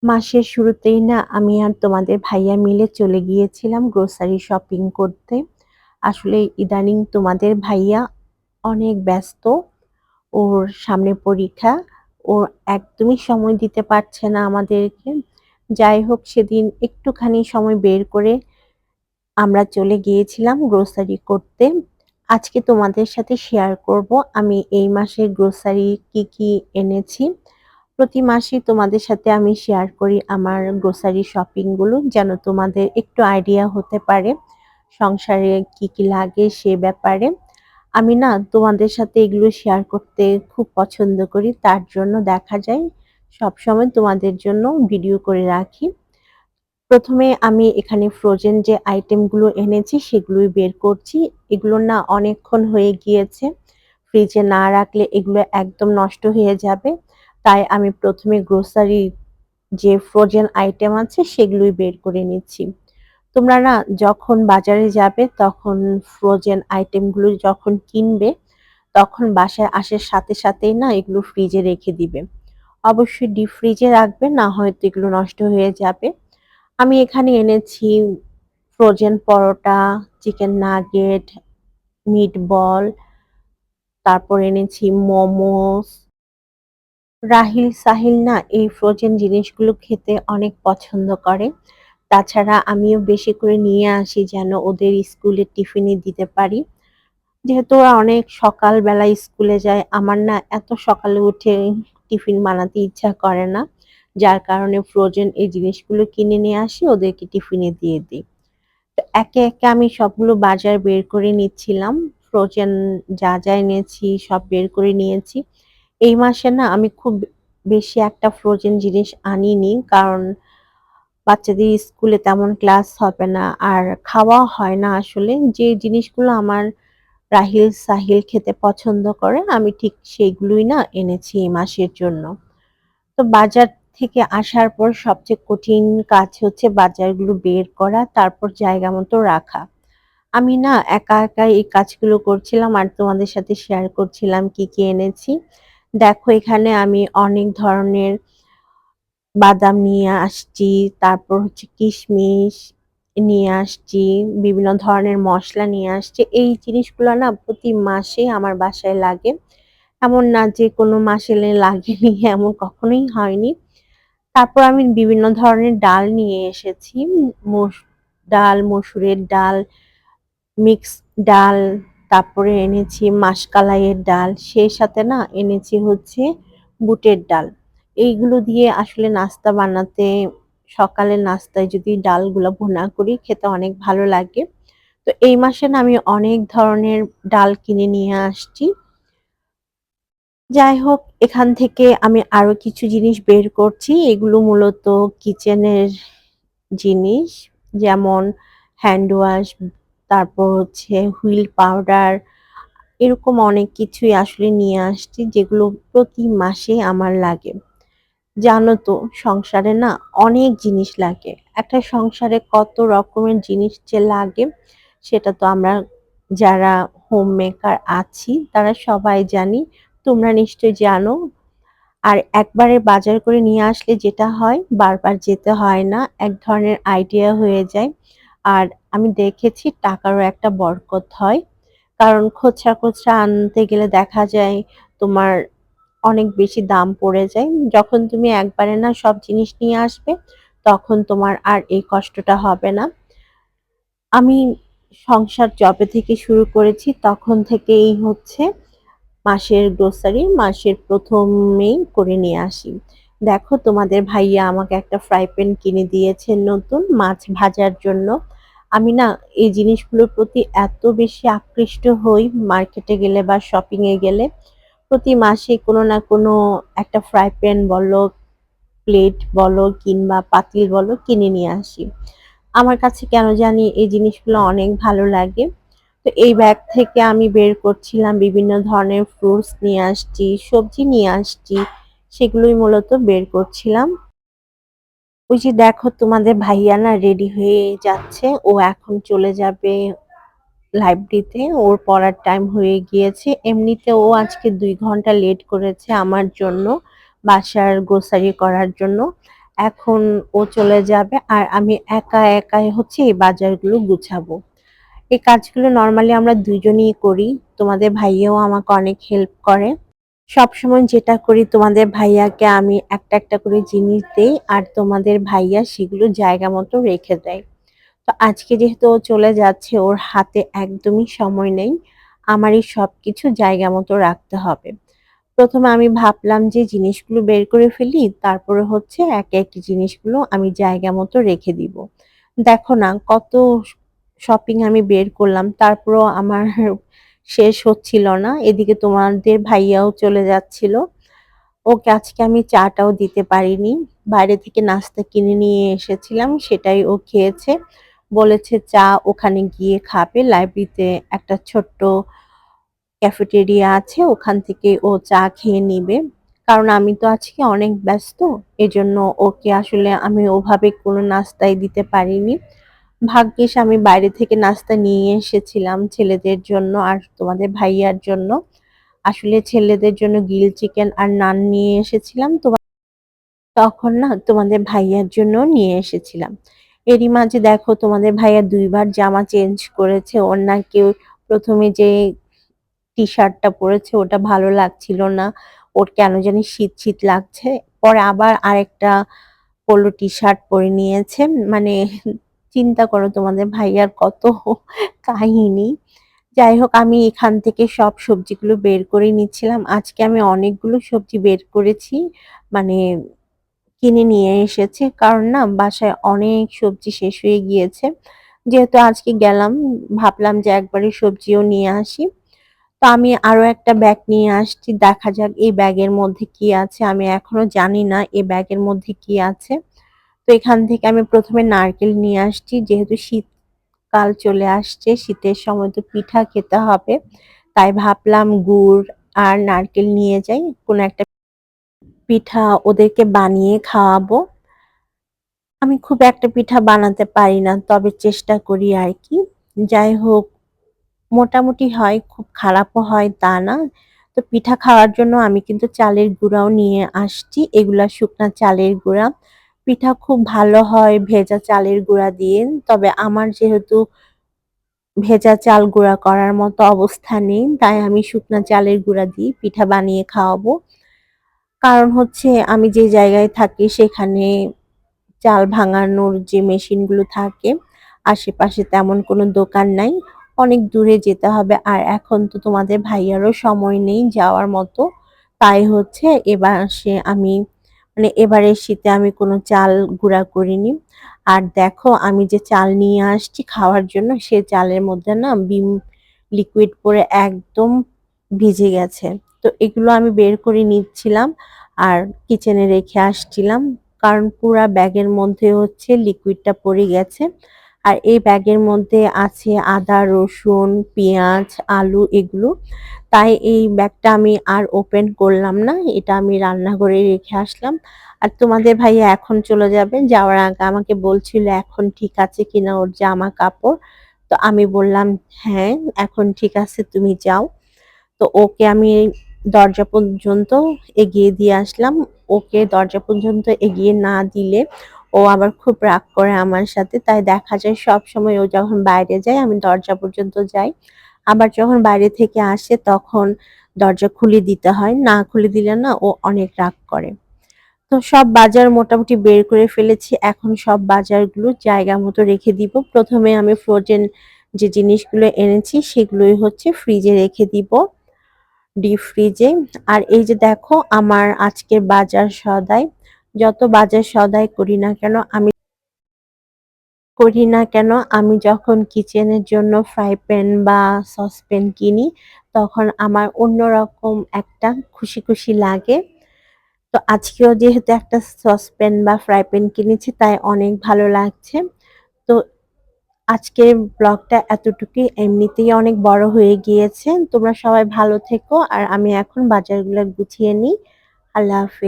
মাসের শুরুতেই না আমি আর তোমাদের ভাইয়া মিলে চলে গিয়েছিলাম গ্রোসারি শপিং করতে। আসলে ইদানিং তোমাদের ভাইয়া অনেক ব্যস্ত। ওর সামনে পরীক্ষা। ও একদমই সময় দিতে পারছে না আমাদেরকে। যাই হোক সেদিন একটুখানি সময় বের করে আমরা চলে গিয়েছিলাম গ্রোসারি করতে। আজকে তোমাদের সাথে শেয়ার করব আমি এই মাসের গ্রোসারি কি এনেছি। প্রতি মাসেই তোমাদের সাথে আমি শেয়ার করি আমার গ্রোসারি শপিং গুলো যেন তোমাদের একটু আইডিয়া হতে পারে সংসারে কি লাগে সে ব্যাপারে। আমি না তোমাদের সাথে এগুলো শেয়ার করতে খুব পছন্দ করি। তার জন্য দেখা যায় সবসময় তোমাদের জন্য ভিডিও করে রাখি। প্রথমে আমি এখানে ফ্রোজেন যে আইটেমগুলো এনেছি সেগুলোই বের করছি। এগুলো না অনেকক্ষণ হয়ে গিয়েছে। ফ্রিজে না রাখলে এগুলো একদম নষ্ট হয়ে যাবে। তাই আমি প্রথমে গ্রোসারি যে ফ্রোজেন আইটেম আছে সেগুলোই বের করে নিচ্ছি। তোমরা না যখন বাজারে যাবে তখন ফ্রোজেন আইটেমগুলো যখন কিনবে তখন বাসায় আসার সাথে সাথেই না এগুলো ফ্রিজে রেখে দিবে। অবশ্যই ডিপ ফ্রিজে রাখবে, না হয়তো এগুলো নষ্ট হয়ে যাবে। আমি এখানে এনেছি ফ্রোজেন পরোটা, চিকেন নাগেট, মিটবল, তারপর এনেছি মোমোস। সাহিল না এই ফ্রোজেন জিনিসগুলো খেতে অনেক পছন্দ করে। তাছাড়া আমিও বেশি করে নিয়ে আসি যেন ওদের স্কুলের টিফিনে দিতে পারি। যেহেতু ওরা অনেক সকালবেলা স্কুলে যায়, আমার না এত সকালে উঠে টিফিন বানাতে ইচ্ছা করে না। যার কারণে ফ্রোজেন এই জিনিসগুলো কিনে নিয়ে আসি ওদেরকে টিফিনে দিয়ে দিই। তো একে আমি সবগুলো বাজার বের করে নিচ্ছিলাম। ফ্রোজেন যা এনেছি সব বের করে নিয়েছি। এই মাসে না আমি খুব বেশি একটা ফ্রোজেন জিনিস আনিনি, কারণ বাচ্চাদের স্কুলে তেমন ক্লাস হবে না আর খাওয়া হয় না আসলে। যে জিনিসগুলো আমার সাহিল খেতে পছন্দ করে আমি ঠিক সেইগুলোই না এনেছি এই মাসের জন্য। তো বাজার থেকে আসার পর সবচেয়ে কঠিন কাজ হচ্ছে বাজারগুলো বের করা, তারপর জায়গা মতো রাখা। আমি না একা এই কাজগুলো করছিলাম আর তোমাদের সাথে শেয়ার করছিলাম কি এনেছি। দেখো এখানে আমি অনেক ধরনের বাদাম নিয়ে আসছি, তারপর হচ্ছে কিশমিশ নিয়ে আসছি, বিভিন্ন ধরনের মসলা নিয়ে আসছি। এই জিনিসগুলো না প্রতি মাসে আমার বাসায় লাগে। এমন না যে কোনো মাসে লাগেনি, এমন কখনোই হয়নি। তারপর আমি বিভিন্ন ধরনের ডাল নিয়ে এসেছি। মুস ডাল, মসুরের ডাল, মিক্স ডাল, তারপরে এনেছি মাসকলাইয়ের ডাল, সেই সাথে না এনেছি হচ্ছে বুটের ডাল। এইগুলো দিয়ে আসলে নাস্তা বানাতে, সকালের নাস্তায় যদি ডালগুলো ভুনা করি খেতে অনেক ভালো লাগে। তো এই মাসে না আমি অনেক ধরনের ডাল কিনে নিয়ে আসছি। যাই হোক এখান থেকে আমি আরো কিছু জিনিস বের করছি। এগুলো মূলত কিচেনের জিনিস, যেমন হ্যান্ড ওয়াশ, তারপর হচ্ছে হুইল পাউডার, এরকম অনেক কিছুই আসলে নিয়ে আসছি যেগুলো প্রতি মাসে আমার লাগে। জানো তো সংসারে না অনেক জিনিস লাগে। একটা সংসারে কত রকমের জিনিস যে লাগে সেটা তো আমরা যারা হোম মেকার আছি তারা সবাই জানি। তোমরা নিশ্চয়ই জানো। আর একবারে বাজার করে নিয়ে আসলে যেটা হয় বারবার যেতে হয় না, এক ধরনের আইডিয়া হয়ে যায়। আর আমি দেখেছি টাকারও একটা বরকত হয়, কারণ খুচরা আনতে গেলে দেখা যায় তোমার অনেক বেশি দাম পড়ে যায়। যখন তুমি একবারে না সব জিনিস নিয়ে আসবে তখন তোমার আর এই কষ্টটা হবে না। আমি সংসার যবে থেকে শুরু করেছি তখন থেকেই হচ্ছে মাসের গ্রোসারি মাসের প্রথমেই করে নিয়ে আসি। দেখো তোমাদের ভাইয়া আমাকে একটা ফ্রাই প্যান কিনে দিয়েছে নতুন মাছ ভাজার জন্য। আমি না এই জিনিসগুলোর প্রতি এত বেশি আকৃষ্ট হই, মার্কেটে গেলে বা শপিং এ গেলে প্রতি মাসে কোনো না কোনো একটা ফ্রাই প্যান বলো, প্লেট বলো কিংবা পাতিল বলো কিনে নিয়ে আসি। আমার কাছে কেন জানি এই জিনিসগুলো অনেক ভালো লাগে। তো এই ব্যাগ থেকে আমি বের করছিলাম বিভিন্ন ধরনের ফ্রুটস নিয়ে আসছি, সবজি নিয়ে আসছি, সেগুলোই মূলত বের করছিলাম। ওই যে দেখো তোমাদের ভাইয়া না রেডি হয়ে যাচ্ছে, ও এখন চলে যাবে লাইব্রেরিতে, ওর পড়ার টাইম হয়ে গিয়েছে। এমনিতে ও আজকে 2 ঘন্টা লেট করেছে আমার জন্য বাসার গ্রোসারি করার জন্য। এখন ও চলে যাবে আর আমি একা একাই হচ্ছে এই বাজারগুলো গুছাবো। এই কাজগুলো নরমালি আমরা দুজনেই করি। তোমাদের ভাইয়াও আমাকে অনেক হেল্প করে। সবসময় যেটা করি তোমাদের ভাইয়াকে আমি একটা একটা করে জিনিস দেই আর তোমাদের ভাইয়া সেগুলো জায়গা মতো রেখে দেয়। তো আজকে যেহেতু ও চলে যাচ্ছে ওর হাতে একদমই সময় নেই। আমারই সবকিছু জায়গা মতো রাখতে হবে। প্রথমে আমি ভাবলাম যে জিনিসগুলো বের করে ফেলি, তারপরে হচ্ছে একে একে জিনিসগুলো আমি জায়গা মতো রেখে দিব। দেখো না কত শপিং আমি বের করলাম, তারপরেও আমার শেষ হচ্ছিল না। এদিকে তোমাদের ভাইয়াও চলে যাচ্ছিল। ওকে আজকে আমি চাটাও দিতে পারিনি। বাইরে থেকে নাস্তা কিনে নিয়ে এসেছিলাম, সেটাই ও খেয়েছে। বলেছে চা ওখানে গিয়ে খাবে। লাইব্রেরিতে একটা ছোট্ট ক্যাফেটেরিয়া আছে, ওখান থেকে ও চা খেয়ে নিবে। কারণ আমি তো আজকে অনেক ব্যস্ত, এজন্য ওকে আসলে আমি ওভাবে কোনো নাস্তাই দিতে পারিনি। ভাগ্যিস আমি বাইরে থেকে নাস্তা নিয়ে এসেছিলাম ছেলেদের জন্য আর তোমাদের ভাইয়ার জন্য। আসলে ছেলেদের জন্য গ্রিল চিকেন আর নান নিয়ে এসেছিলাম। তখন না তোমাদের ভাইয়ার জন্য নিয়ে এসেছিলাম। এরই মাঝে দেখো তোমাদের ভাইয়া ২ বার জামা চেঞ্জ করেছে। ওর নাকি প্রথমে যে টি-শার্টটা পরেছে ওটা ভালো লাগছিল না। ওর কেন জানি শীত, শীত লাগছে। পরে আবার আরেকটা পোলো টি-শার্ট পরে নিয়েছে। মানে চিন্তা করো তোমাদের ভাইয়ার কত কাহিনী। যাই হোক আমি এখান থেকে সব সবজিগুলো বের করে নিচ্ছিলাম। আজকে আমি অনেকগুলো সবজি বের করেছি। মানে কিনে নিয়ে এসেছি। কারণ না বাসায় অনেক সবজি শেষ হয়ে গিয়েছে। যেহেতু আজকে গেলাম ভাবলাম যে একবারে সবজিও নিয়ে আসি। তো আমি আরো একটা ব্যাগ নিয়ে আসছি। দেখা যাক এই ব্যাগের মধ্যে কি আছে। আমি এখনো জানি না এই ব্যাগের মধ্যে কি আছে। তো এখান থেকে আমি প্রথমে নারকেল নিয়ে আসছি। যেহেতু শীতকাল চলে আসছে, শীতের সময় তো পিঠা খেতে হবে। তাই ভাবলাম গুড় আর নারকেল নিয়ে যাই। কোনো একটা পিঠা ওদেরকে বানিয়ে খাওয়াবো। আমি খুব একটা পিঠা বানাতে পারি না, তবে চেষ্টা করি আরকি। যাই হোক মোটামুটি হয়, খুব খারাপও হয় তা না। তো পিঠা খাওয়ার জন্য আমি কিন্তু চালের গুঁড়াও নিয়ে আসছি। এগুলা শুকনা চালের গুঁড়া। পিঠা খুব ভালো হয় ভেজা চালের গুঁড়া দিয়ে। তবে আমার যেহেতু ভেজা চাল গুঁড়া করার মতো অবস্থা নেই, তাই আমি শুকনা চালের গুঁড়া দিয়ে পিঠা বানিয়ে খাওয়াবো। কারণ হচ্ছে আমি যে জায়গায় থাকি সেখানে চাল ভাঙানোর যে মেশিনগুলো থাকে, আশেপাশে তেমন কোনো দোকান নাই। অনেক দূরে যেতে হবে। আর এখন তো তোমাদের ভাইয়ারও সময় নেই যাওয়ার মতো। তাই হচ্ছে এবার আমি মানে এবারের শীতে আমি কোনো চাল গুঁড়া করিনি। আর দেখো আমি যে চাল নিয়ে আসছি খাওয়ার জন্য সে চালের মধ্যে না বিম লিকুইড পড়ে একদম ভিজে গেছে। তো এগুলো আমি বের করে নিচ্ছিলাম আর কিচেনে রেখে আসছিলাম। কারণ পুরা ব্যাগের মধ্যে হচ্ছে লিকুইডটা পড়ে গেছে। আর এই ব্যাগের মধ্যে আছে আদা, রসুন, পেঁয়াজ, আলু এগুলো। তাই এই ব্যাগটা আমি আর ওপেন করলাম না। এটা আমি রান্নাঘরে রেখে আসলাম। আর তোমাদের ভাইয়া এখন চলে যাবে। যাওয়ার আগে আমাকে বলছিল এখন ঠিক আছে কিনা ওর জামা কাপড়। তো আমি বললাম হ্যাঁ, এখন ঠিক আছে তুমি যাও। তো ওকে আমি দরজা পর্যন্ত এগিয়ে দিয়ে আসলাম। ওকে দরজা পর্যন্ত এগিয়ে না দিলে ও আবার খুব রাগ করে আমার সাথে। তাই দেখা যায় সবসময় ও যখন বাইরে যায় আমি দরজা পর্যন্ত যাই। আবার যখন বাইরে থেকে আসে তখন দরজা খুলে দিতে হয়। না খুলে দিলে না ও অনেক রাগ করে। তো সব বাজার মোটামুটি বের করে ফেলেছি। এখন সব বাজারগুলো জায়গা মতো রেখে দিব। প্রথমে আমি ফ্রোজেন যে জিনিসগুলো এনেছি সেগুলোই হচ্ছে ফ্রিজে রেখে দিব। ডিপ ফ্রিজে। আর এই যে দেখো আমার আজকের বাজার সদাই। যত বাজার সদাই করি না কেন আমি যখন কিচেনের জন্য ফ্রাই প্যান বা সসপ্যান কিনি তখন আমার অন্যরকম একটা খুশি খুশি লাগে। তো আজকেও যেহেতু একটা সসপ্যান বা ফ্রাই প্যান কিনেছি তাই অনেক ভালো লাগছে। তো আজকের ব্লগটা এতটুকুই, এমনিতেই অনেক বড় হয়ে গিয়েছে। তোমরা সবাই ভালো থেকো আর আমি এখন বাজারগুলো গুছিয়ে নিই। আল্লাহ হাফেজ।